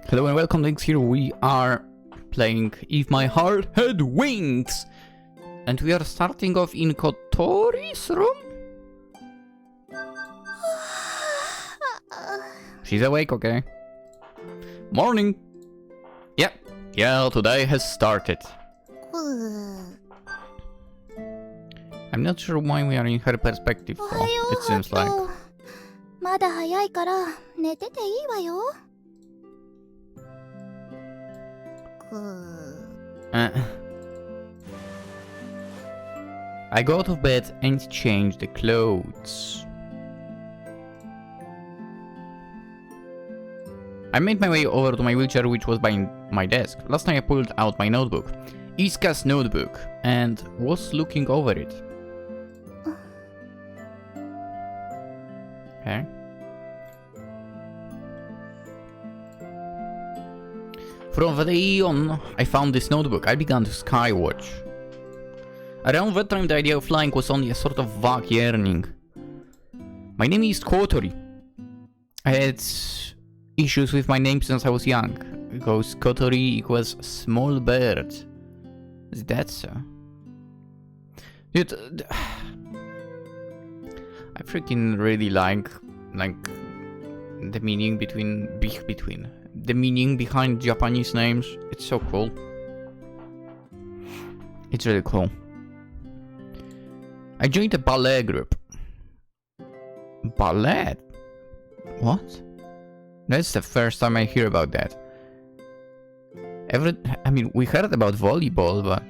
Hello and welcome, Lynx here. We are playing If My Heart Had Wings. And we are starting off in Kotori's room? She's awake, okay. Morning. Yeah, today has started. I'm not sure why we are in her perspective, though, it seems like. まだ早いから寝てていいわよ。I go to bed and change the clothes. I made my way over to my wheelchair, which was by my desk. Last time I pulled out my notebook, Iska's notebook, and was looking over it. Okay. From that day on, I found this notebook. I began to skywatch. Around that time, the idea of flying was only a sort of vague yearning. My name is Kotori. I had issues with my name since I was young, because Kotori equals small bird. Is that so? Dude, I freaking really like the meaning the meaning behind Japanese names. It's so cool. It's really cool. I joined a ballet group. Ballet? What? That's the first time I hear about that. I mean, we heard about volleyball, but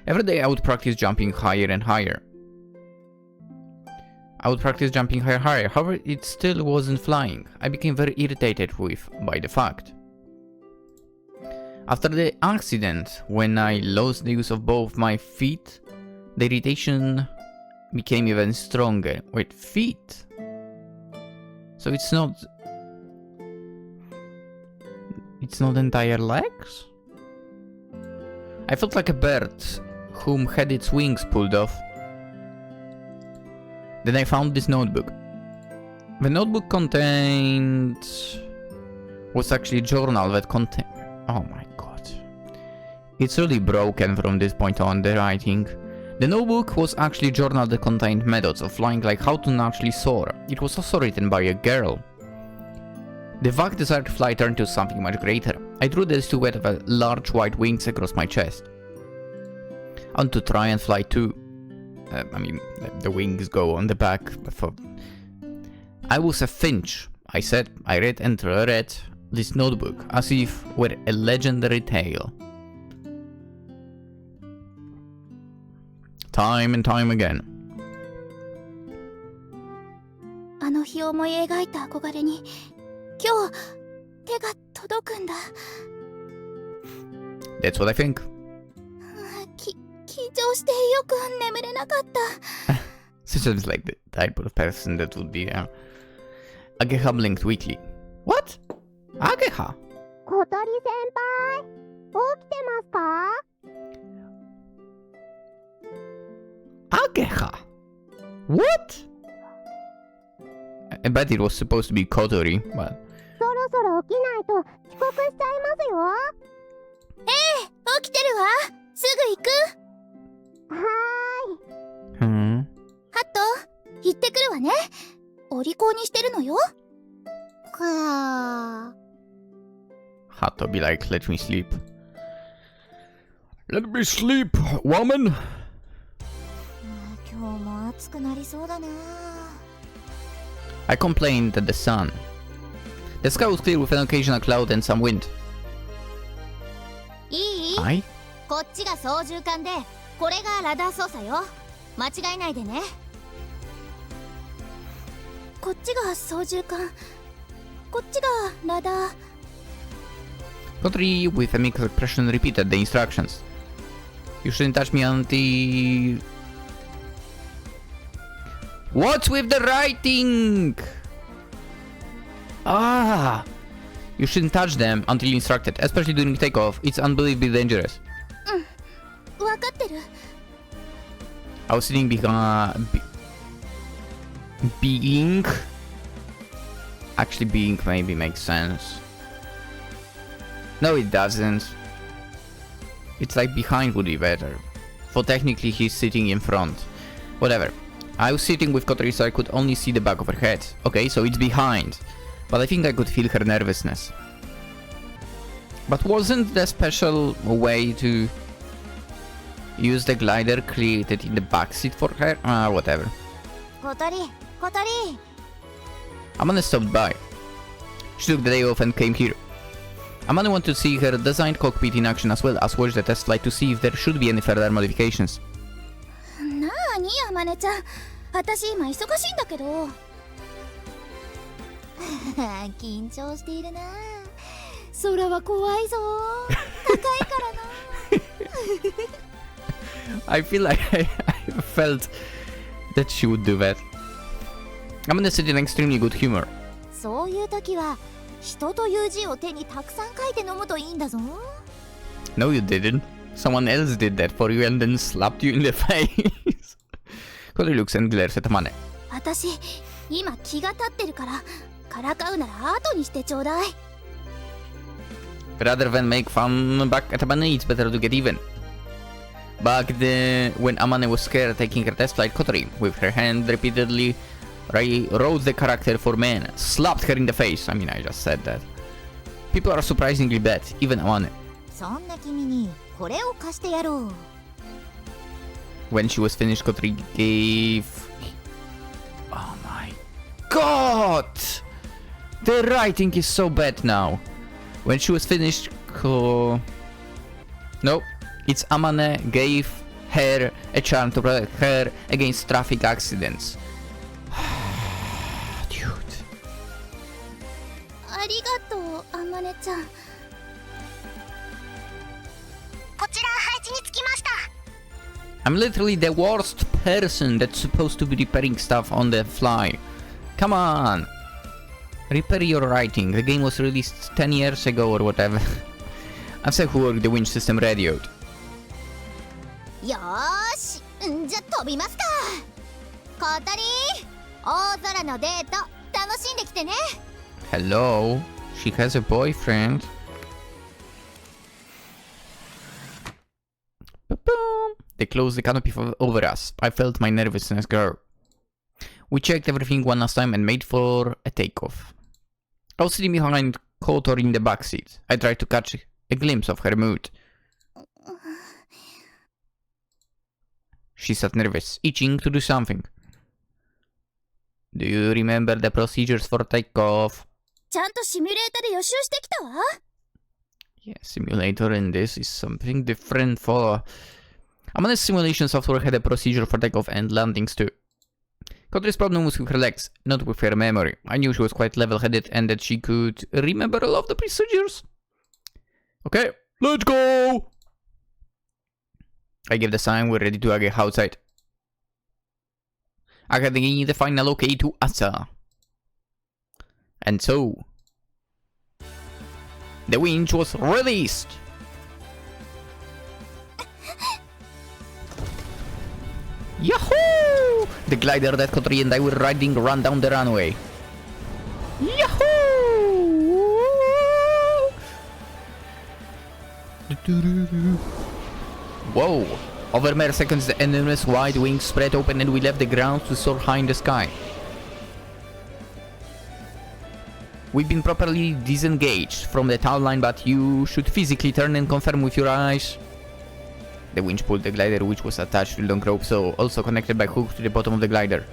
every day I would practice jumping higher and higher. However, it still wasn't flying. I became very irritated by the fact. After the accident, when I lost the use of both my feet, the irritation became even stronger. Wait, feet? So it's not entire legs? I felt like a bird whom had its wings pulled off. Then I found this notebook. The notebook was actually a journal that contained... Oh my god. It's really broken from this point on, the writing. The notebook was actually a journal that contained methods of flying, like how to naturally soar. It was also written by a girl. The vague desire to fly turned to something much greater. I drew the silhouette of large white wings across my chest. I want to try and fly too. I mean, the wings go on the back. I was a finch, I said. I read and read this notebook as if it were a legendary tale. Time and time again. あの日思い描いた憧れに今日手が届くんだ。That's what I think. 緊張してよく眠れなかった。Seems like the type of person that would be Ageha blinked weakly. What? Ageha? 小鳥先輩、起きてますか？ Ageha? What? I bet it was supposed to be Kotori, but... そろそろ起きないと遅刻しちゃいますよ。ええ、起きてるわ。すぐ行く。はーい。ハット、行ってくるわね。お利口にしてるのよ。Hatto be like, let me sleep. Let me sleep, woman! 今日も暑くなりそうだな。I complained at the sun. The sky was clear with an occasional cloud and some wind. いい？はい？こっちが操縦桿で、これがラダー操作よ。間違えないでね。こっちが操縦桿、こっちがラダー。Kotori, with a mixed expression, repeated the instructions. You shouldn't touch me until... What's with the writing? Ah! You shouldn't touch them until instructed, especially during takeoff. It's unbelievably dangerous. わかってる。I was sitting behind... Being? Actually, being maybe makes sense. No, it doesn't. It's like behind would be better. For technically he's sitting in front. Whatever. I was sitting with Kotori, so I could only see the back of her head. Okay, so it's behind. But I think I could feel her nervousness. But wasn't the special way to use the glider created in the backseat for her? Whatever. Kotori, Kotori. Amane stopped by. She took the day off and came here. Amane wanted to see her designed cockpit in action as well as watch the test flight to see if there should be any further modifications. なーに、あまねちゃん。私今忙しいんだけど。緊張しているな。空は怖いぞ。高いからな。I feel like I felt that she would do that. Amane said in extremely good humor. そういう時は人という字を手にたくさん書いて飲むといいんだぞ。No, you didn't. Someone else did that for you and then slapped you in the face. Kotori looks and glares at Amane. 私今気が立ってるからかうなら後にしてちょうだい。Rather than make fun back at Amane, it's better to get even. Back when Amane was scared taking her test flight, Kotori, with her hand repeatedly wrote the character for men, slapped her in the face. I mean, I just said that. People are surprisingly bad, even Amane. そんな君にこれを貸してやろう。When she was finished, Kotori gave... Oh my god! The writing is so bad now. When she was finished, No, it's Amane gave her a charm to protect her against traffic accidents. Dude. ありがとう、あまねちゃん。こちら配置につきました。I'm literally the worst person that's supposed to be repairing stuff on the fly. Come on! Repair your writing. The game was released 10 years ago or whatever. I've who worked the winch system radioed. よーし、じゃ飛びますか。小鳥、大空のデート楽しんできてね。Hello? She has a boyfriend. Ba-boom! They closed the canopy over us. I felt my nervousness grow. We checked everything one last time and made for a takeoff. I was sitting behind Kotori in the backseat. I tried to catch a glimpse of her mood. She sat nervous, itching to do something. Do you remember the procedures for takeoff? ちゃんとシミュレータで予習してきたわ。Yeah, simulator and this is something different for... Amane's simulation software had a procedure for takeoff and landings too. Kotori's problem was with her legs, not with her memory. I knew she was quite level-headed and that she could remember all of the procedures. Okay, let's go! I gave the sign we're ready to get outside. I had the final okay to Asa. And so... the winch was released! Yahoo! The glider that Kotori and I were riding ran down the runway. Yahoo! Whoa! Over mere seconds, the enormous wide wings spread open and we left the ground to soar high in the sky. We've been properly disengaged from the tow line, but you should physically turn and confirm with your eyes. The winch pulled the glider, which was attached to a long rope, so also connected by hook to the bottom of the glider.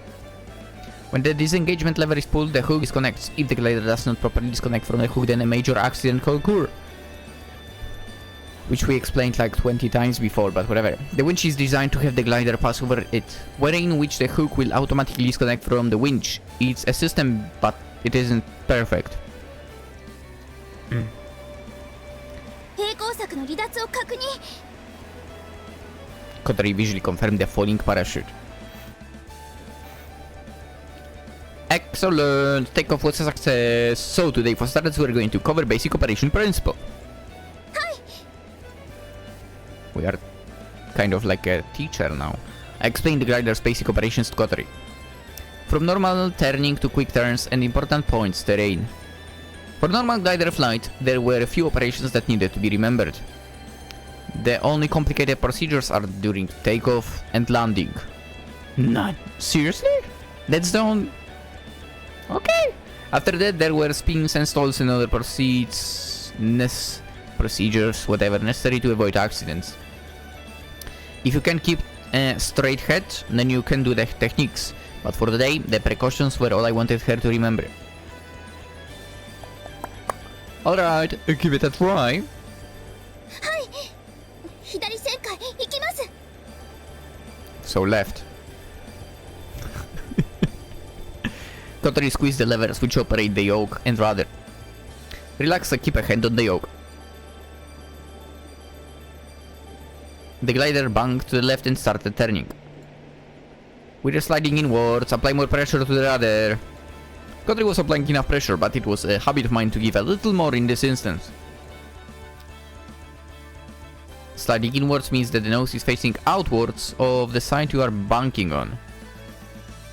When the disengagement lever is pulled, the hook disconnects. If the glider does not properly disconnect from the hook, then a major accident could occur. Which we explained like 20 times before, but whatever. The winch is designed to have the glider pass over it, wherein which the hook will automatically disconnect from the winch. It's a system, but it isn't perfect. 平行策の離脱を確認。 Kotori visually confirmed the falling parachute. Excellent! Takeoff was a success! So today for starters we're going to cover basic operation principle. We are kind of like a teacher now. I explained the glider's basic operations to Kotori. From normal turning to quick turns and important points terrain. For normal glider flight, there were a few operations that needed to be remembered. The only complicated procedures are during takeoff and landing. Not seriously? That's the only... Okay. After that, there were spins and stalls and other procedures, whatever necessary to avoid accidents. If you can keep a straight head, then you can do the techniques. But for the day, the precautions were all I wanted her to remember. Alright, give it a try. So left. Kotori squeezed the levers which operate the yoke and rudder. Relax and keep a hand on the yoke. The glider banged to the left and started turning. We were sliding inwards, apply more pressure to the rudder. Kotori was applying enough pressure, but it was a habit of mine to give a little more in this instance. Sliding inwards means that the nose is facing outwards of the side you are banking on.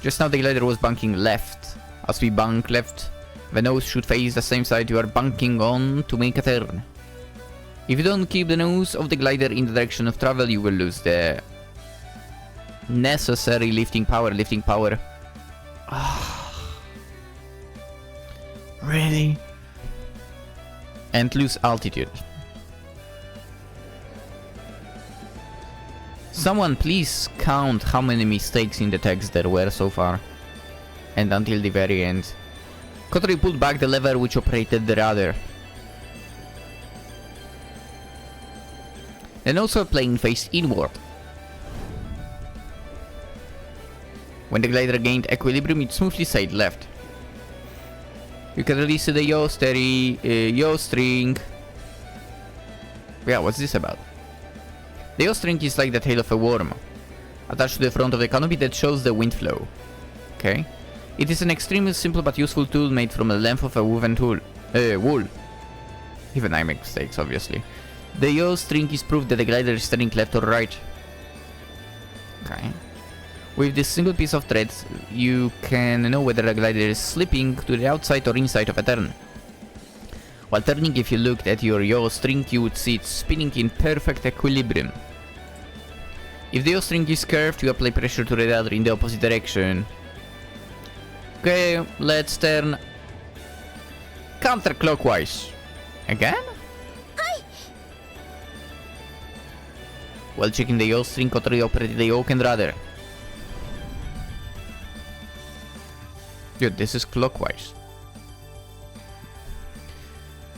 Just now the glider was banking left. As we bank left, the nose should face the same side you are banking on to make a turn. If you don't keep the nose of the glider in the direction of travel, you will lose the necessary lifting power. Really? And lose altitude. Someone please count how many mistakes in the text there were so far. And until the very end. Kotori pulled back the lever which operated the rudder. The nose of the plane faced inward. When the glider gained equilibrium, it smoothly sailed left. You can release the yaw string. Yeah, what's this about? The yaw string is like the tail of a worm, attached to the front of the canopy that shows the wind flow. Okay. It is an extremely simple but useful tool made from the length of a woven wool. Even I make mistakes, obviously. The yaw string is proof that the glider is turning left or right. Okay. With this single piece of thread, you can know whether a glider is slipping to the outside or inside of a turn. While turning, if you looked at your yaw string, you would see it spinning in perfect equilibrium. If the yaw string is curved, you apply pressure to the rudder in the opposite direction. Okay, let's turn counterclockwise. Again? Hi. While checking the yaw string, Kotori operated the yoke and rudder. Dude, this is clockwise.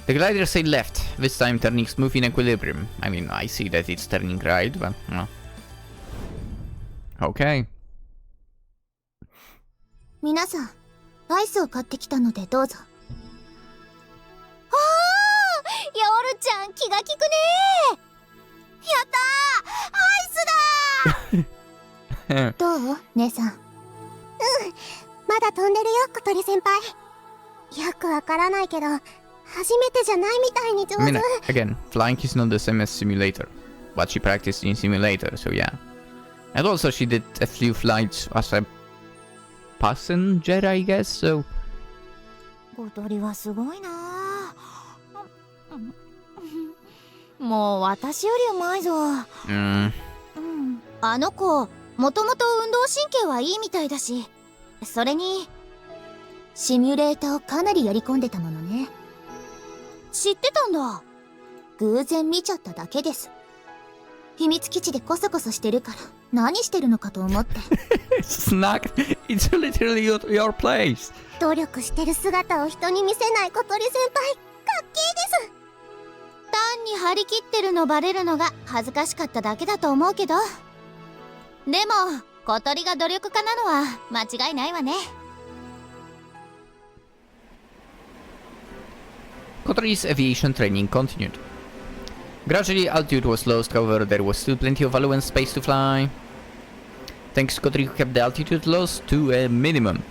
The glider sailed left, this time turning smooth in equilibrium. I mean, I see that it's turning right, but no. Okay. 皆さん、アイスを買ってきたのでどうぞ。あー、ヨルちゃん気が利くねー。やったー、アイスだー。どう、姉さん。まだ飛んでるよ、小鳥先輩。よくわからないけど、初めてじゃないみたいに上手。I mean, again, flying is not the same as simulator, but she practiced in simulator, so yeah. And also she did a few flights as a passenger, I guess, so... 小鳥はすごいなもう私よりうまいぞ。あの子、もともと運動神経はいいみたいだし、それにシミュレーターをかなりやり込んでたものね。知ってたんだ。偶然見ちゃっただけです。秘密基地でコソコソしてるから何してるのかと思って。Snack, it's literally your place. 努力してる姿を人に見せない小鳥先輩、かっけーです。単に張り切ってるのバレるのが恥ずかしかっただけだと思うけど、でも小鳥が努力家なのは間違いないわね。Kotori's aviation training continued. Gradually, altitude was lost, however, there was still plenty of allowance space to fly. Thanks, Kotori kept the altitude loss to a minimum.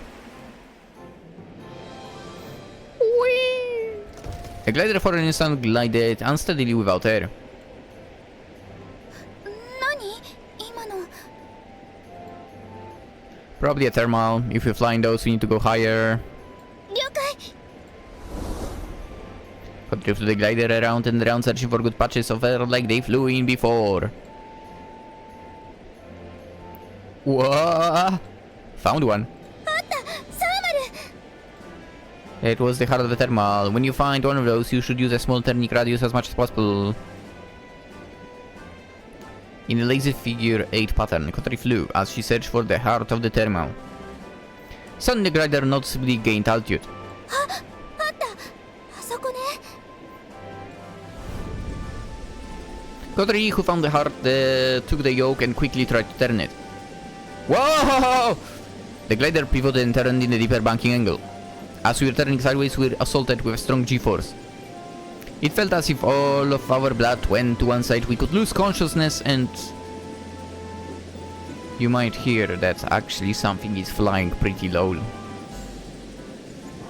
Whee! The glider for an instant glided unsteadily without air. Probably a thermal. If we fly in those, we need to go higher. Kotori flew the glider around and around, searching for good patches of air like they flew in before. Whoa! Found one. It was the heart of the thermal. When you find one of those, you should use a small turning radius as much as possible. In a lazy figure 8 pattern, Kotori flew as she searched for the heart of the thermal. Suddenly the glider noticeably gained altitude. Kotori, who found the heart, took the yoke and quickly tried to turn it. Whoa! The glider pivoted and turned in a deeper banking angle. As we were turning sideways, we were assaulted with a strong G-force. It felt as if all of our blood went to one side. We could lose consciousness and... You might hear that actually something is flying pretty low.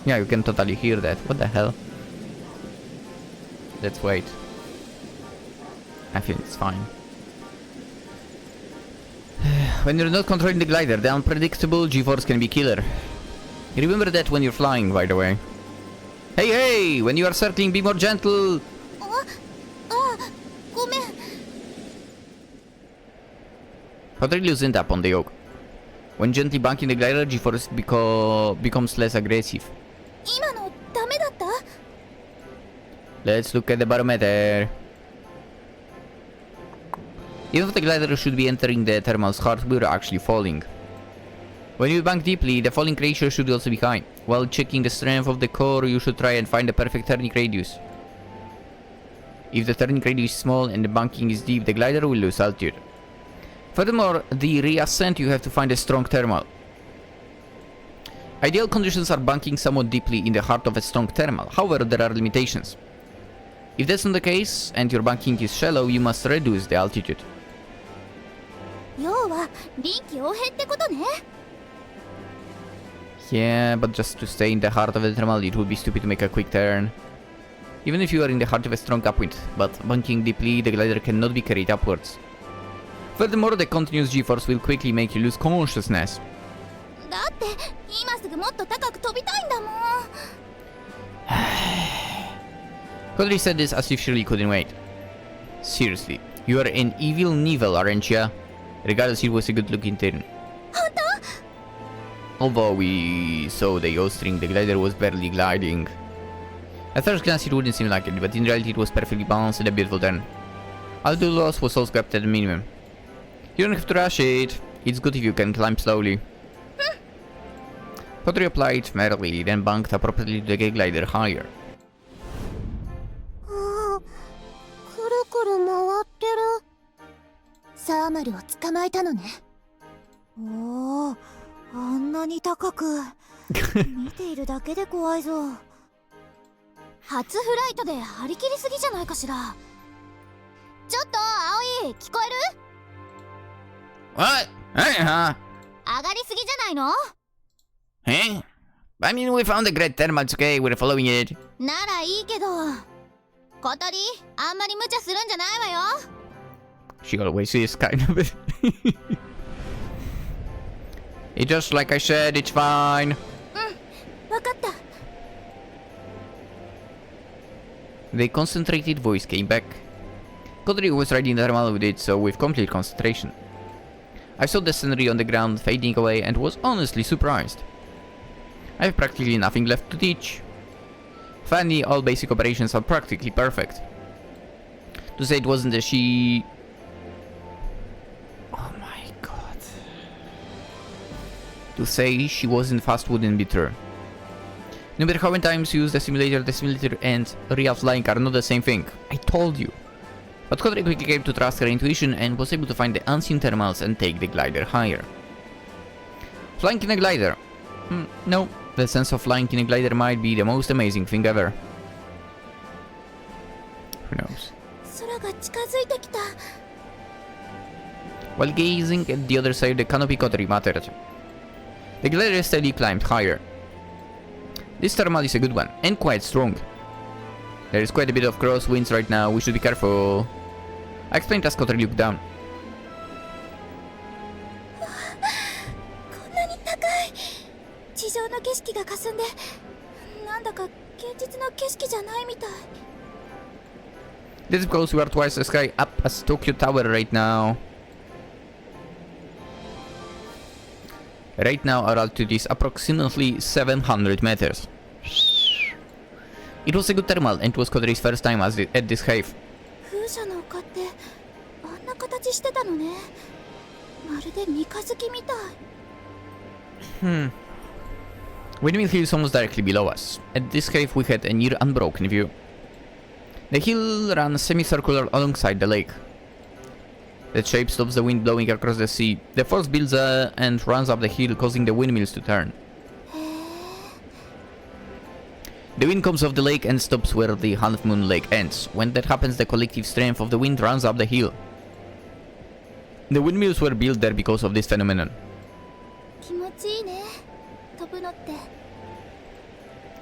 Yeah, you can totally hear that. What the hell? Let's wait. I think it's fine. When you're not controlling the glider, the unpredictable G-force can be killer. Remember that when you're flying, by the way. Hey, hey! When you are circling, be more gentle! Kotori loosened up on the yoke. When gently banking the glider, G-force becomes less aggressive. Let's look at the barometer. Even if the glider should be entering the thermal's heart, we're actually falling. When you bank deeply, the falling ratio should also be high. While checking the strength of the core, you should try and find the perfect turning radius. If the turning radius is small and the banking is deep, the glider will lose altitude. Furthermore, the reascent you have to find a strong thermal. Ideal conditions are banking somewhat deeply in the heart of a strong thermal. However, there are limitations. If that's not the case, and your banking is shallow, you must reduce the altitude. Yeah, but just to stay in the heart of the thermal, it would be stupid to make a quick turn. Even if you are in the heart of a strong upwind, but banking deeply, the glider cannot be carried upwards. Furthermore, the continuous G-force will quickly make you lose consciousness. Kotori said this as if she really couldn't wait. Seriously, you are an evil Neville, aren't ya? Regardless, it was a good-looking turn. Although we saw the yaw-string, the glider was barely gliding. At first glance it wouldn't seem like it, but in reality it was perfectly balanced and a beautiful turn. Altitude loss was also kept at the minimum. You don't have to rush it. It's good if you can climb slowly. Kotori applied merrily, then banked appropriately to the glider higher. Oh, あんなに高く見ているだけで怖いぞ。初フライトで張り切りすぎじゃないかしら。ちょっと葵、聞こえる？ What? Hey, huh? 上がりすぎじゃないの？ Hey? I mean, we found a great thermal, it's okay, we're following it. ならいいけど、小鳥、あんまり無茶するんじゃないわよ。She always is, kind of. It's just like I said, it's fine. わかった。 The concentrated voice came back. Kotori was riding the thermal with it, so with complete concentration. I saw the scenery on the ground fading away and was honestly surprised. I have practically nothing left to teach. Finally, all basic operations are practically perfect. To say it wasn't a she... Oh my god. To say she wasn't fast wouldn't be true. No matter how many times you use the simulator and real flying are not the same thing. I told you. But Kotori quickly came to trust her intuition and was able to find the unseen thermals and take the glider higher. Flying in a glider? No. The sense of flying in a glider might be the most amazing thing ever. Who knows? While gazing at the other side of the canopy, Kotori muttered. The glider steadily climbed higher. This thermal is a good one, and quite strong. There is quite a bit of crosswinds right now, we should be careful. I explained as Kotori looked down. こんなに高い。地上の景色が霞んで、なんだか現実の景色じゃないみたい。This is because we are twice as high up as Tokyo Tower right now. Right now our altitude is approximately 700 meters. It was a good thermal and it was Kotori's first time at this height. Windmill Hill is almost directly below us. At this cave we had a near unbroken view. The hill runs semicircular alongside the lake. That shape stops the wind blowing across the sea. The force builds and runs up the hill, causing the windmills to turn. The wind comes off the lake and stops where the half-moon lake ends. When that happens, the collective strength of the wind runs up the hill. The windmills were built there because of this phenomenon.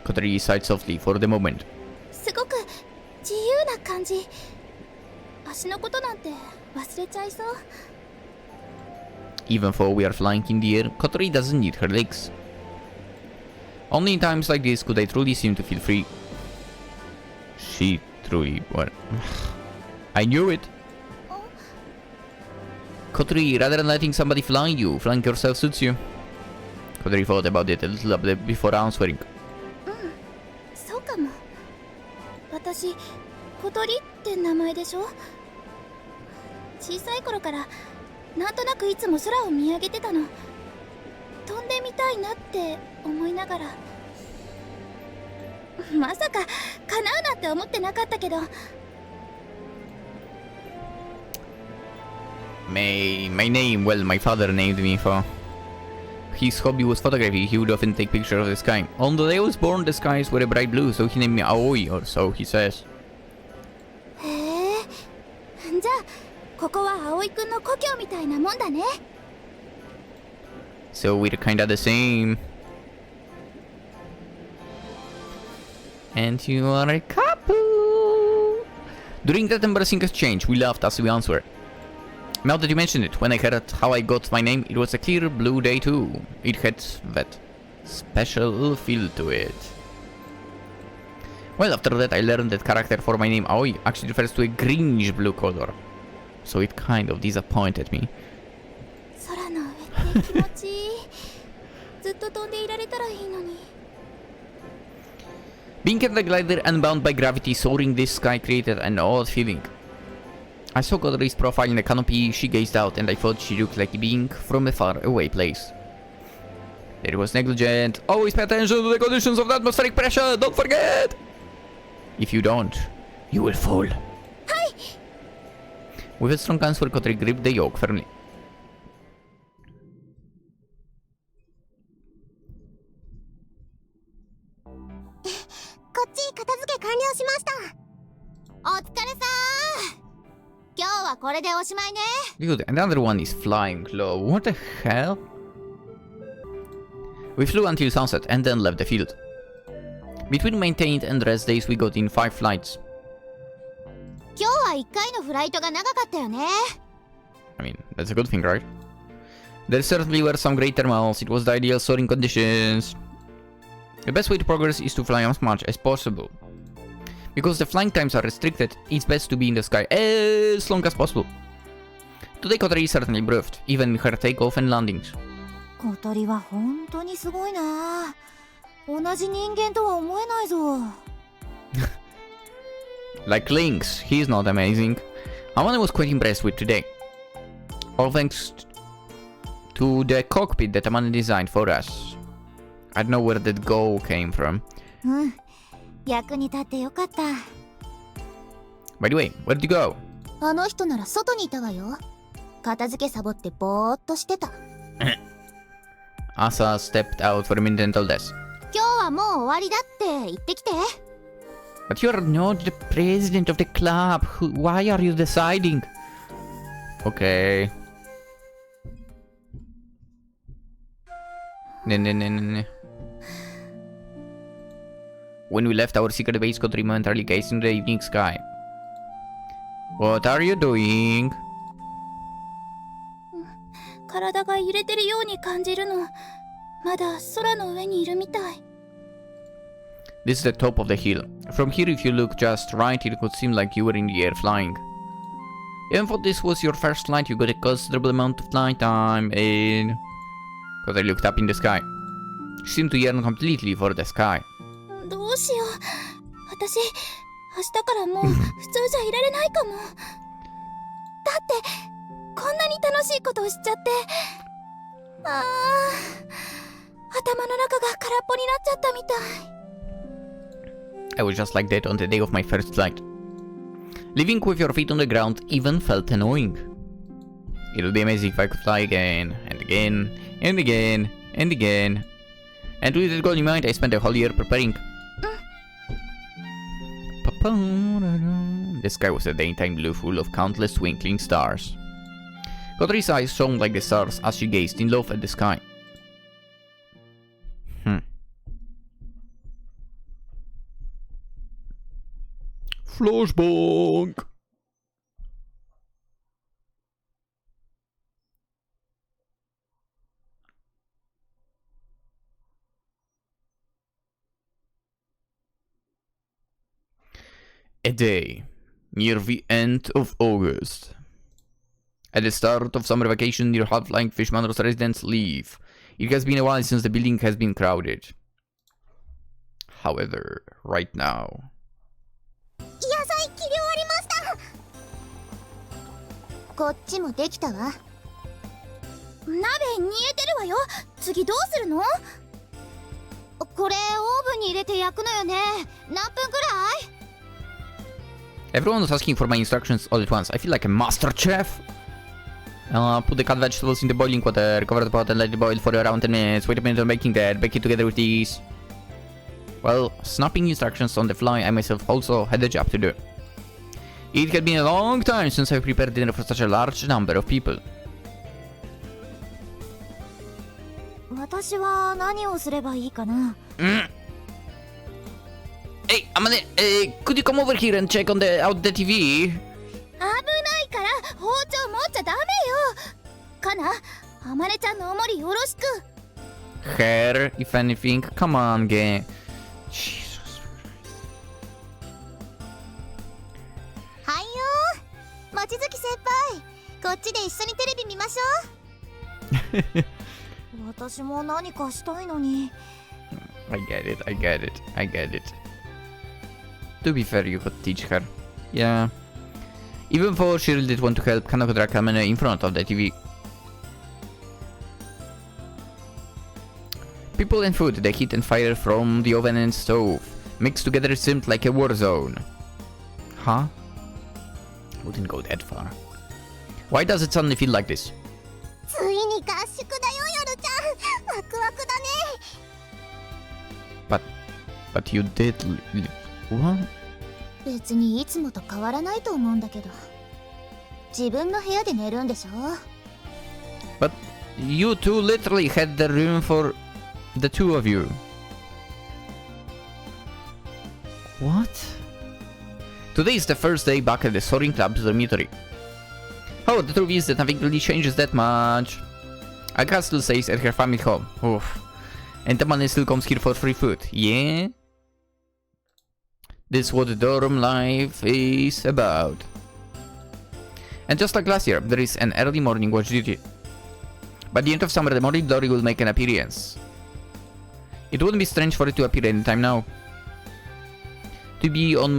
Kotori sighed softly for the moment. Even though we are flying in the air, Kotori doesn't need her legs. Only in times like this could I truly seem to feel free. She truly... well... I knew it! Kotori, rather than letting somebody fly you, flying yourself suits you. Kotori thought about it a little bit before answering. My name, well, my father named me for. His hobby was photography. He would often take pictures of the sky. On the day I was born, the skies were a bright blue, so he named me Aoi, or so he says. So we're kinda the same. And you are a couple. During that embarrassing exchange, we laughed as we answered. Now that you mention it, when I heard how I got my name, it was a clear blue day too. It had that special feel to it. Well, after that I learned that character for my name Aoi actually refers to a greenish blue color. So it kind of disappointed me. Being at the glider unbound by gravity soaring this sky created an odd feeling. I saw Kotori's profile in the canopy, she gazed out and I thought she looked like a being from a far away place. It was negligent. Always pay attention to the conditions of the atmospheric pressure, don't forget! If you don't, you will fall. Hi. With a strong answer, Kotori gripped the yoke firmly. Dude, another one is flying low. What the hell? We flew until sunset and then left the field. Between maintained and rest days we got in 5 flights. I mean, that's a good thing, right? There certainly were some great thermals. It was the ideal soaring conditions. The best way to progress is to fly as much as possible. Because the flying times are restricted, it's best to be in the sky as long as possible. Today Kotori certainly improved, even her takeoff and landings. Like Lynx, he's not amazing. Habane was quite impressed with today. All thanks to the cockpit that Habane designed for us. I don't know where that go came from. By the way, where did you go? Asa stepped out for a minute and told us. But you're not the president of the club. Why are you deciding? Okay. No. When we left our secret base, Kotori momentarily gazed into the evening sky. What are you doing? This is the top of the hill. From here, if you look just right, it could seem like you were in the air flying. Even though this was your first flight, you got a considerable amount of flight time in... Because I looked up in the sky. She seemed to yearn completely for the sky. どうしよう。私、明日からもう普通じゃいられないかも。だって、こんなに楽しいことをしちゃって。ああ、頭の中が空っぽになっちゃったみたい。I was just like that on the day of my first flight. Living with your feet on the ground even felt annoying. It would be amazing if I could fly again, and again, and again, and again. And with that goal in mind, I spent the whole year preparing. The sky was a daytime blue full of countless twinkling stars. Kotori's eyes shone like the stars as she gazed in love at the sky. Flashbang! A day, near the end of August. At the start of summer vacation near Half-Flying Fishman's residence leave. It has been a while since the building has been crowded. However, right now... 野菜切り終わりました。こっちもできたわ。鍋煮えてるわよ。次どうするの？これオーブンに入れて焼くのよね。何分くらい？ Everyone was asking for my instructions all at once. I feel like a master chef. Put the cut vegetables in the boiling water, cover the pot and let it boil for around 10 minutes. Wait a minute on making that, bake it together with these. Well, snapping instructions on the fly, I myself also had a job to do. It had been a long time since I prepared dinner for such a large number of people. 私は何をすればいいかな。Hey, Amane, could you come over here and check on out the TV? 危ないから包丁持っちゃダメよ。かな、あまねちゃんのおもりよろしく。Her, if anything, come on, game. Jesus Christ. はいよー、望月先輩、こっちで一緒にテレビ見ましょう。私も何かしたいのに。I get it, I get it, I get it. To be fair, you could teach her. Yeah. Even though she really did want to help, Kanako dragged Amane in front of the TV. People and food, the heat and fire from the oven and stove, mixed together seemed like a war zone. Huh? Wouldn't go that far. Why does it suddenly feel like this? ついに合宿だよ、ヨルちゃん。ワクワクだね。But you did... What? 別にいつもと変わらないと思うんだけど。自分の部屋で寝るんでしょ？ But you two literally had the room for the two of you. What? Today is the first day back at the Soaring Club's dormitory. Oh, the truth is that nothing really changes that much. Aga still stays at her family home. Oof. And Amane still comes here for free food. Yeah? This is what dorm life is about. And just like last year, there is an early morning watch duty. By the end of summer, the morning glory will make an appearance. It wouldn't be strange for it to appear anytime now. To be on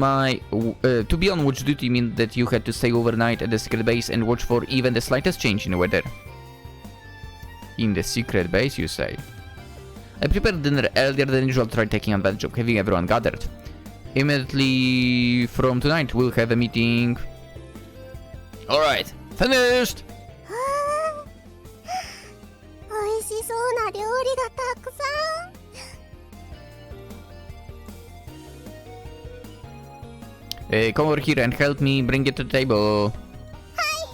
watch duty meant that you had to stay overnight at the secret base and watch for even the slightest change in the weather. In the secret base, you say? I prepared dinner earlier than usual to try taking advantage of having everyone gathered. Immediately from tonight, we'll have a meeting. Alright, finished! 美味しそうな料理がたくさん。Come over here and help me bring it to the table. Hi.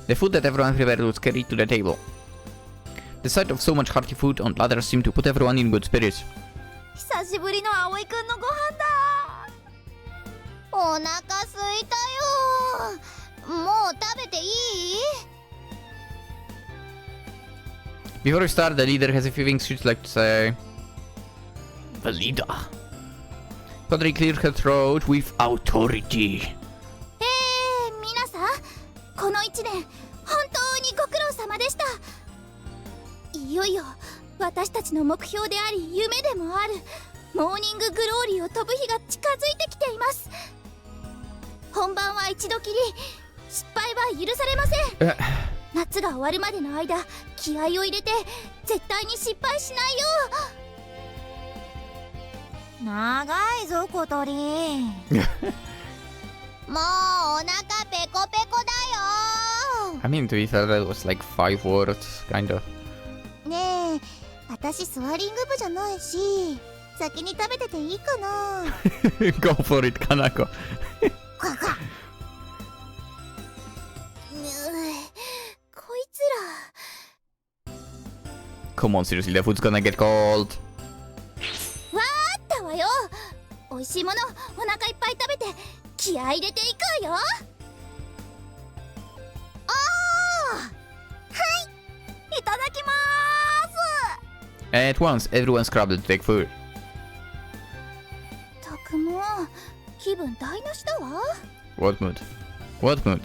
The food that everyone prepared was carried to the table. The sight of so much hearty food on platters seemed to put everyone in good spirits. 久しぶりの葵くんのご飯だ。お腹すいたよ。もう食べていい？ Before we start, the leader has a few things she'd like to say. The leader. Kotori cleared her throat with authority. 皆さん、この1年本当にご苦労様でした。いよいよ私たちの目標であり夢でもあるモーニンググローリーを飛ぶ日が近づいてきています。本番は一度きり、失敗は許されません。夏が終わるまでの間、気合を入れて絶対に失敗しないよう。長いぞ小鳥。もうお腹ペコペコだよ。 I mean, to be fair, that was like 5 words, kind of. ねえ、私スワリング部じゃないし、先に食べてていいかな。Go for it, Kanako. こいつら。 Come on, seriously, the food's gonna get cold. わーったわよ。美味しいものお腹いっぱい食べて気合い入れていくわよ。いただきまーす。 At once, everyone scrambled to take food. たくも気分台無しだわ。 What mood? What mood?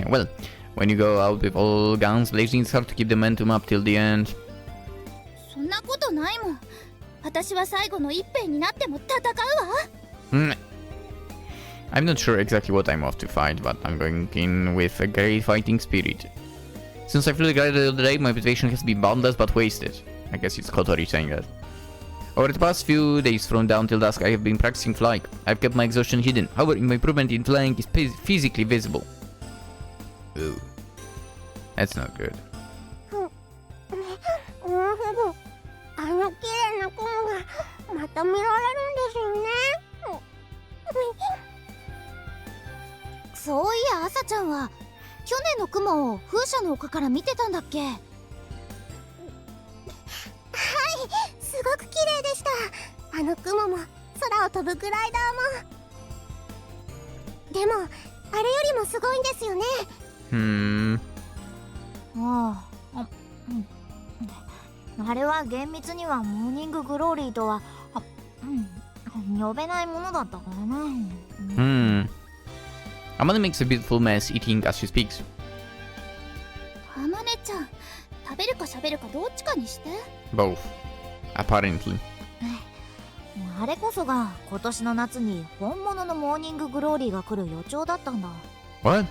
Well, when you go out with all guns blazing, it's hard to keep the momentum up till the end. そんなことないもん。私は最後の一兵になっても戦うわ。I'm not sure exactly what I'm off to fight, but I'm going in with a great fighting spirit. Since I flew the glider the other day, my motivation has been boundless but wasted. I guess it's Kotori saying that. Over the past few days from dawn till dusk, I have been practicing flying. I've kept my exhaustion hidden. However, my improvement in flying is physically visible. Ooh. That's not good. あの綺麗な雲がまた見られるんですよね。そういや、朝ちゃんは去年の雲を風車の丘から見てたんだっけ？はい、すごく綺麗でした。あの雲も空を飛ぶグライダーも。でもあれよりもすごいんですよね。あれは厳密にはモーニンググローリーとは呼べないものだったからな。Amane makes a beautiful mess eating as she speaks. あまねちゃん、食べるか喋るかどっちかにして。 Both. Apparently. あれこそが今年の夏に本物のモーニンググローリーが来る予兆だったんだ。 What?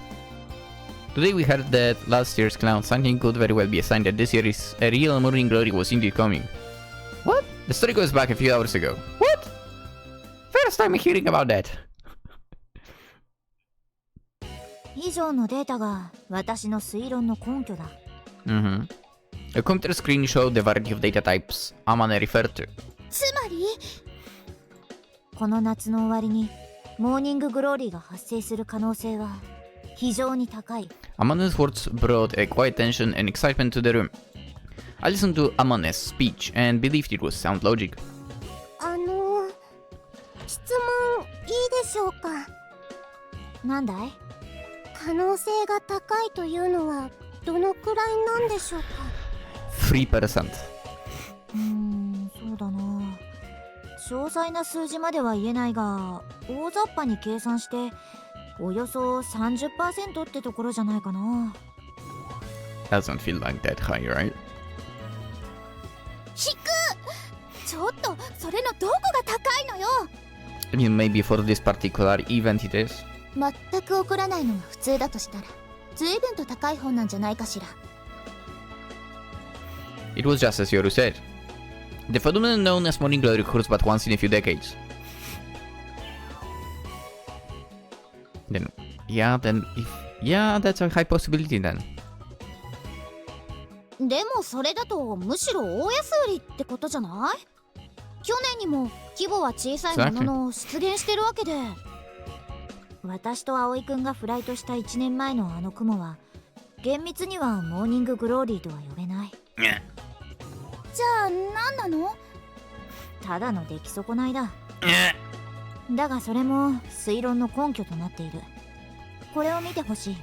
Today we heard that last year's clown sighting could very well be a sign that this year's a real morning glory was indeed coming. What? The story goes back a few hours ago. What? First time hearing about that. 以上のデータが私の推論の根拠だ。A computer screen showed the variety of data types Amane referred to. つまりこの夏の終わりにモーニンググローリーが発生する可能性は非常に高い。Amane's words brought a quiet tension and excitement to the room. I listened to Amane's speech and believed it was sound logic. 質問いいでしょうか。なんだい？可能性が高いというのはどのくらいなんでしょうか。 3%. そうだな。詳細な数字までは言えないが、大雑把に計算しておよそ 30% ってところじゃないかな。 Doesn't feel like that high, right? 低っ！ちょっとそれのどこが高いのよ。 I mean, maybe for this particular event it is. 全く起こらないのが普通だとしたら随分と高い方なんじゃないかしら。 It was just as Yoru said. The phenomenon known as morning glory occurs but once in a few decades. Then, that's a high possibility then. でもそれだとむしろ大安売りってことじゃない？去年にも規模は小さいものの出現してるわけで。私と葵くんがフライトした1年前のあの雲は厳密にはモーニンググローリーとは呼べない。じゃあ何なの？ただの出来損ないだ。だがそれも推論の根拠となっている。これを見てほしい。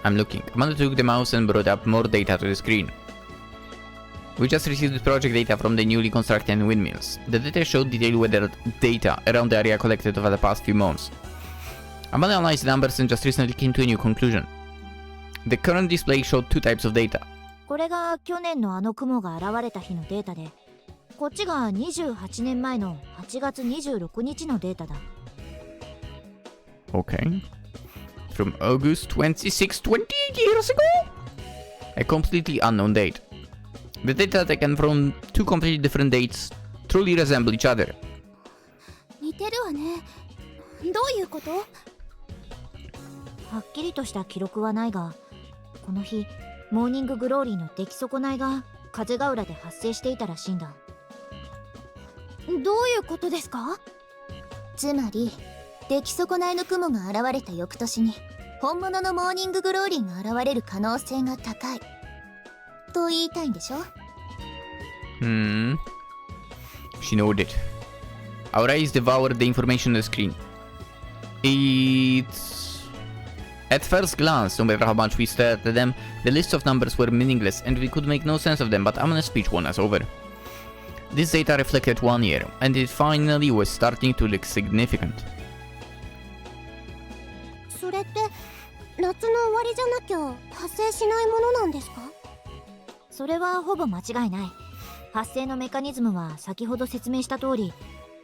I'm looking. Amanda took the mouse and brought up more data to the screen. We just received project data from the newly constructed windmills. The data showed detailed weather data around the area collected over the past few months. Amanda analyzed the numbers and just recently came to a new conclusion. The current display showed two types of data. これが去年のあの雲が現れた日のデータで、こっちが28年前の8月26日のデータだ。Okay. From August 26, 28 years ago? A completely unknown date. The data taken from two completely different dates truly resemble each other. 似てるわね。どういうこと？はっきりとした記録はないが、この日、モーニンググローリーの出来損ないが風が浦で発生していたらしいんだ。どういうことですか？つまり、出来損ないの雲が現れた翌年に本物のモーニンググローリーが現れる可能性が高いと言いたいんでしょ？ She nodded. Our eyes devoured the information on the screen. At first glance, no matter how much we stared at them, the lists of numbers were meaningless and we could make no sense of them, but Amanda's speech won us over. This data reflected 1 year, and it finally was starting to look significant. それって夏の終わりじゃなきゃ発生しないものなんですか？それはほぼ間違いない。発生のメカニズムは先ほど説明した通り、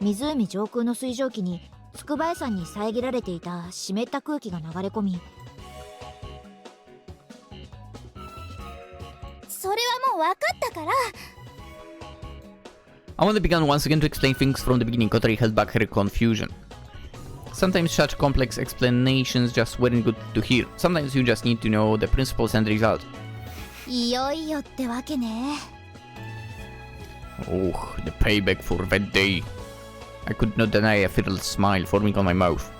湖上空の水蒸気に筑波山に遮られていた湿った空気が流れ込み、それはもう分かったから。Amanda began once again to explain things from the beginning. Kotori held back her confusion. Sometimes such complex explanations just weren't good to hear. Sometimes you just need to know the principles and the result. いよいよってわけね。Oh, the payback for that day. I could not deny a fiddle smile forming on my mouth.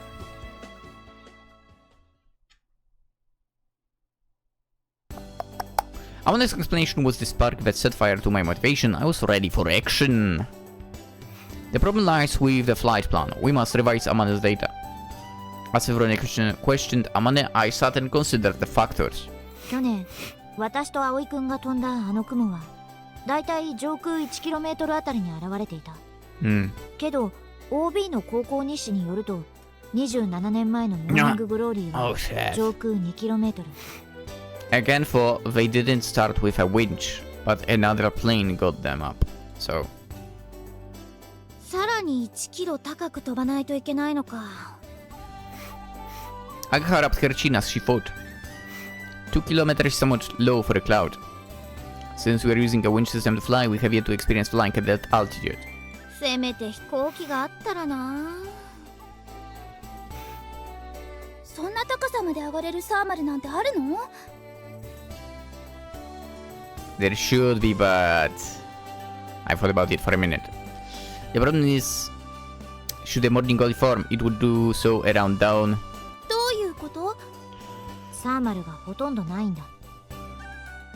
Amanda's explanation was the spark that set fire to my motivation. I was ready for action. The problem lies with the flight plan. We must revise Amanda's data. As everyone questioned Amanda, I sat and considered the factors. 去年、私と葵くんが飛んだあの雲は、だいたい上空 1km あたりに現れていた。けど、OB の高校日誌によると、27年前のモーニンググローリーは上空 2km。Again, for they didn't start with a winch, but another plane got them up. So. さらに 1km 高く飛ばないといけないのか。Aga wrapped her chin as she thought. 2 kilometers is somewhat low for a cloud. Since we are using a winch system to fly, we have yet to experience flying at that altitude. せめて飛行機があったらな。そんな高さまで上がれるサーマルなんてあるの？ There should be, but I thought about it for a minute. The problem is, should the morning glory form, it would do so around dawn. どういうこと？サーマルがほとんどないんだ。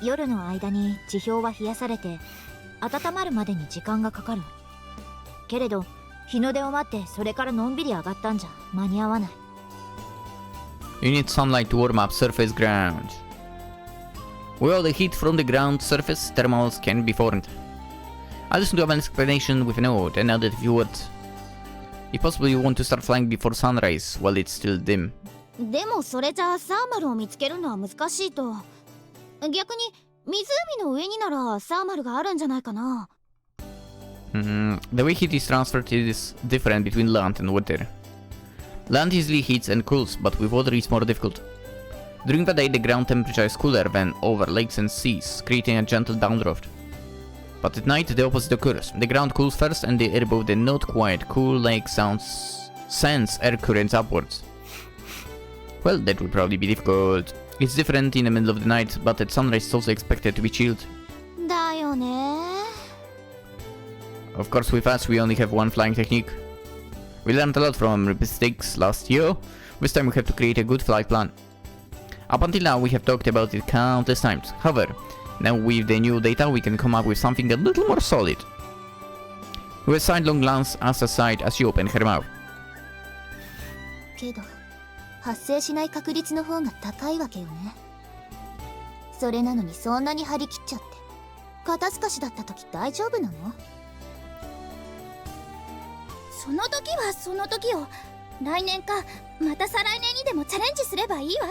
夜の間に地表は冷やされて温まるまでに時間がかかる。けれど日の出を待ってそれからのんびり上がったんじゃ間に合わない。You need sunlight to warm up surface ground. Well, the heat from the ground surface thermals can be formed. I listened to Amanda's explanation with a note and added a few words. If possible, you want to start flying before sunrise while it's still dim. でもそれじゃサーマルを見つけるのは難しいと。逆に湖の上にならサーマルがあるんじゃないかな。The way heat is transferred is different between land and water. Land easily heats and cools, but with water it's more difficult. During the day, the ground temperature is cooler than over lakes and seas, creating a gentle downdraft. But at night, the opposite occurs. The ground cools first, and the air above the not quite cool lake sends air currents upwards. Well, that would probably be difficult. It's different in the middle of the night, but at sunrise it's also expected to be chilled. だよね。Of course, with us, we only have one flying technique. We learned a lot from mistakes last year. This time we have to create a good flight plan. Up until now, we have talked about it countless times. However, now with the new data, we can come up with something a little more solid. With a sidelong glance as aside as she opened her mouth. けど、発生しない確率の方が高いわけよね。それなのにそんなに張り切っちゃって。肩透かしだった時大丈夫なの？その時はその時よ。来年かまた再来年にでもチャレンジすればいいわ。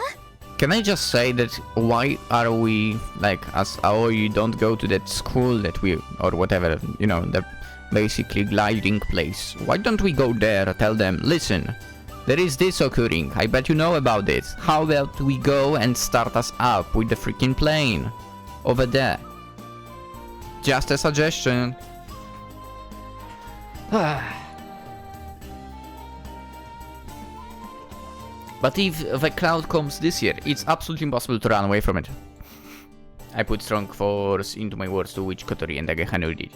Can I just say that why are we, like, as Aoi don't go to that school that we, or whatever, you know, the basically gliding place? Why don't we go there, tell them, listen, there is this occurring, I bet you know about it. How about we go and start us up with the freaking plane over there? Just a suggestion. But if the cloud comes this year, it's absolutely impossible to run away from it. I put strong force into my words, to which Kotori and Age handled it.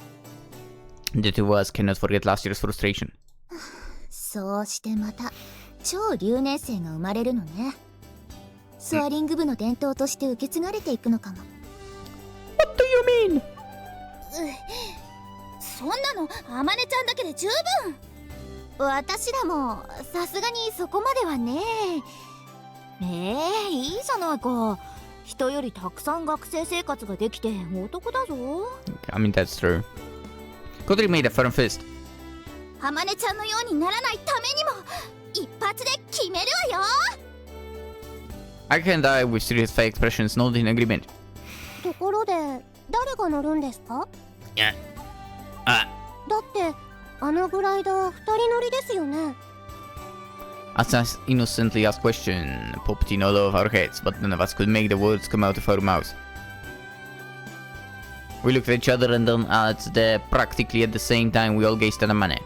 The two of us cannot forget last year's frustration. そうしてまた超留年生が生まれるのね。ソアリング部の伝統として受け継がれていくのかも。What do you mean? そんなのあまねちゃんだけで十分。私らもさすがにそこまではね。いいじゃないか。人よりたくさん学生生活ができて男だぞ。I mean, that's true. Kotori made a firm fist. あまねちゃんのようにならないためにも一発で決めるわよ。I can die with serious face expressions, not in agreement. ところで誰が乗るんですか？だってあのグライダー2人乗りですよね。As an innocently asked question popped in all of our heads, but none of us could make the words come out of our mouths. We looked at each other and then practically at the same time we all gazed at Amane.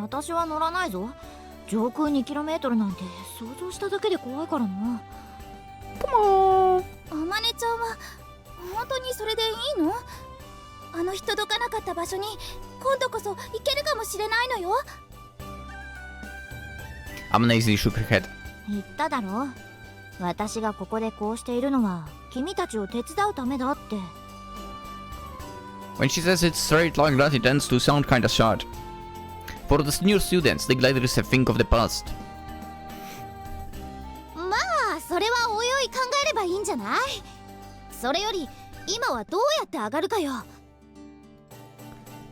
私は乗らないぞ。上空 2km なんて想像しただけで怖いからな。Come on. あまねちゃんは本当にそれでいいの？あの人どかなかった場所に今度こそ行けるかもしれないのよ。Amane easily shook her head. 言っただろ。私がここでこうしているのは君たちを手伝うためだって。When she says it straight like that, it tends to sound kinda short. For the new students, the glider is a thing of the past. まあそれはおいおい考えればいいんじゃない？それより今はどうやって上がるかよ。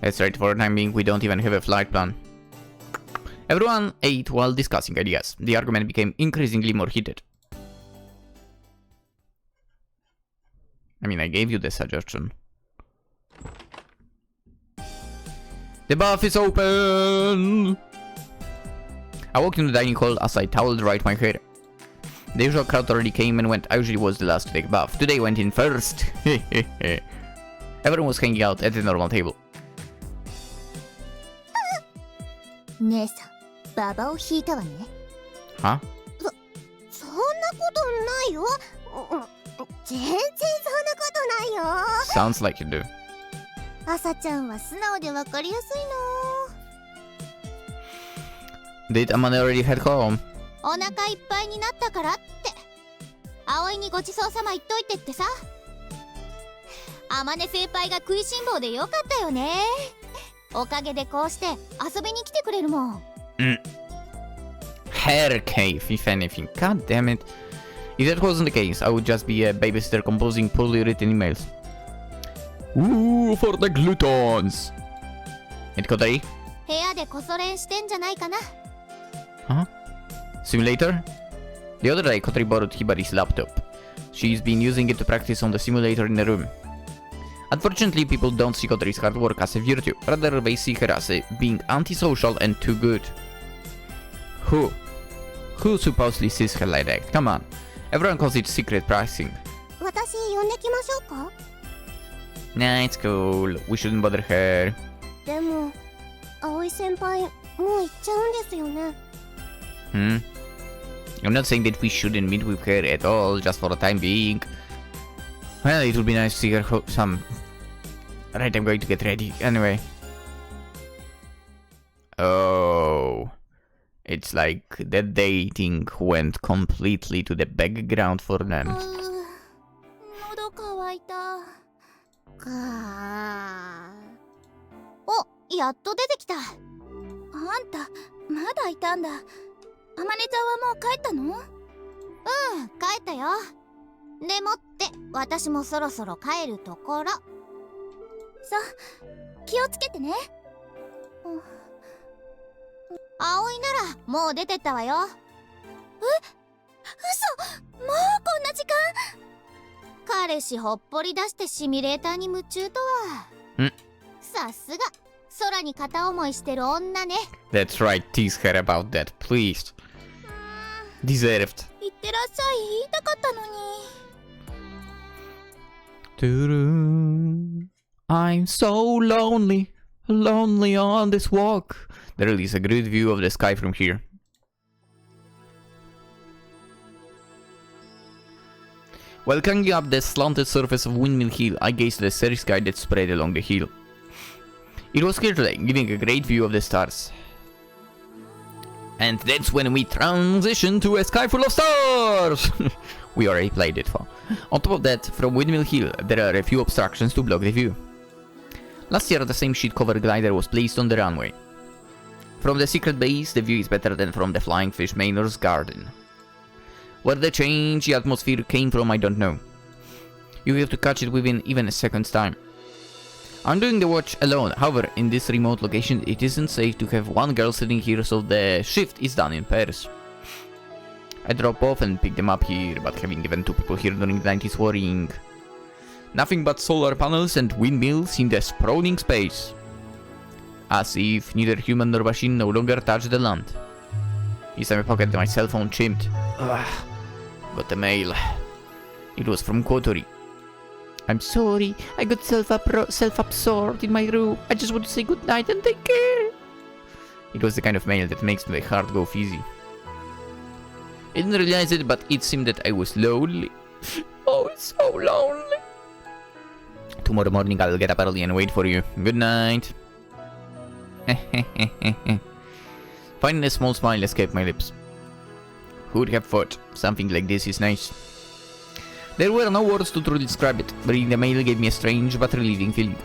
That's right, for the time being, we don't even have a flight plan. Everyone ate while discussing ideas. The argument became increasingly more heated. I mean, I gave you the suggestion. The bath is open! I walked into the dining hall as I toweled right my hair. The usual crowd already came and went. I usually was the last to take a bath. Today went in first. Everyone was hanging out at the normal table. 姉さん、ババを引いたわね。は？そんなことないよ。全然そんなことないよ。Sounds like you do. 朝ちゃんは素直でわかりやすいの。Did Amane already head home? お腹いっぱいになったからって。葵にごちそうさま言っといてってさ。Amane先輩が食いしん坊でよかったよね。おかげでこうして遊びに来てくれるもん。Hair cave, if anything. God damn it. If that wasn't the case, I would just be a babysitter composing poorly written emails. Ooh, for the glutons! And Kotori? 部屋でこそ練してんじゃないかな。Huh? Simulator? The other day, Kotori borrowed Hibari's laptop. She's been using it to practice on the simulator in the room. Unfortunately, people don't see Kotori's hard work as a virtue, rather they see her as being antisocial and too good. Who? Who supposedly sees her like that? Come on. Everyone calls it secret pricing. 私呼んできましょうか? Nah, it's cool. We shouldn't bother her. でも、葵先輩、もう行っちゃうんですよね。I'm not saying that we shouldn't meet with her at all, just for the time being. Well, it would be nice to see her some... Right, I'm going to get ready. Anyway. Oh... It's like the dating went completely to the background for them. 喉乾いた。お、やっと出てきた。あんた、まだいたんだ。あまねちゃんはもう帰ったの？帰ったよ。でもって私もそろそろ帰るところ。さ気をつけてね。葵ならもう出てったわよ。嘘、もうこんな時間。彼氏ほっぽり出してシミュレーターに夢中とは。さすが空に片思いしてる女ね。 That's right, tease her about that, please. Deserved. いってらっしゃい言いたかったのに。I'm so lonely, lonely on this walk. There is a great view of the sky from here. While climbing up the slanted surface of Windmill Hill, I gazed at the starry sky that spread along the hill. It was clear today, giving a great view of the stars. And that's when we transition to a sky full of stars! We already played it far. On top of that, from Windmill Hill, there are a few obstructions to block the view. Last year, the same sheet-covered glider was placed on the runway. From the secret base, the view is better than from the Flying Fish Manor's garden. Where the change in atmosphere came from, I don't know. You have to catch it within even a second's time. I'm doing the watch alone, however, in this remote location it isn't safe to have one girl sitting here, so the shift is done in pairs. I drop off and pick them up here, but having even two people here during the night is worrying. Nothing but solar panels and windmills in the sprawling space. As if neither human nor machine no longer touch the land. Inside my pocket, my cell phone chimed. Got the mail. It was from Kotori. I'm sorry, I got self-absorbed in my room. I just want to say goodnight and take care. It was the kind of mail that makes my heart go fizzy. I didn't realize it, but it seemed that I was lonely. Oh, it's so lonely. Tomorrow morning I'll get up early and wait for you. Good night. Finding a small smile escaped my lips. Who would have thought something like this is nice? There were no words to truly describe it. Reading the mail gave me a strange but relieving feeling.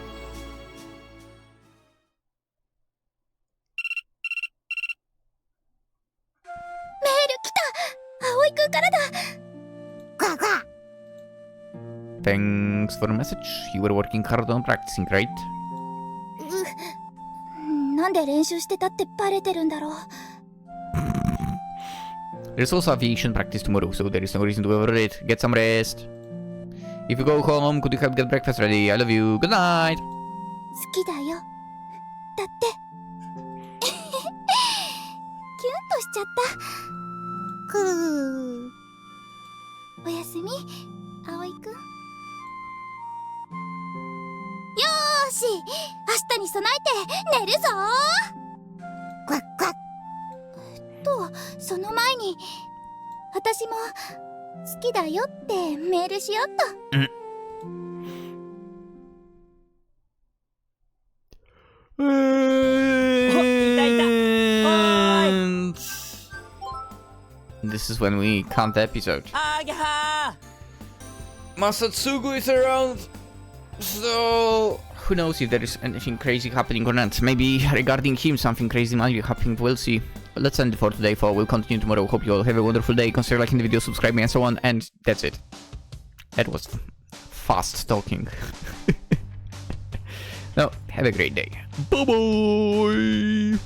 Thanks for the message. You were working hard on practicing, right? なんで練習してたってバレてるんだろう。 There's also aviation practice tomorrow, so there is no reason to overdo it. Get some rest. If you go home, could you help get breakfast ready? I love you. Good night. 好きだよ。だって。キュンとしちゃった。くー。おやすみ、葵くん。よーし、明日に備えて寝るぞー。クワックワッ。その前に私も好きだよってメールしよっと。And this is when we count the episode. Masatsugu is around, so who knows if there is anything crazy happening or not. Maybe regarding him something crazy might be happening, we'll see. Let's end it for today, we'll continue tomorrow. Hope you all have a wonderful day. Consider liking the video, subscribing and so on, and that's it. That was fast talking. No, have a great day. Bye bye.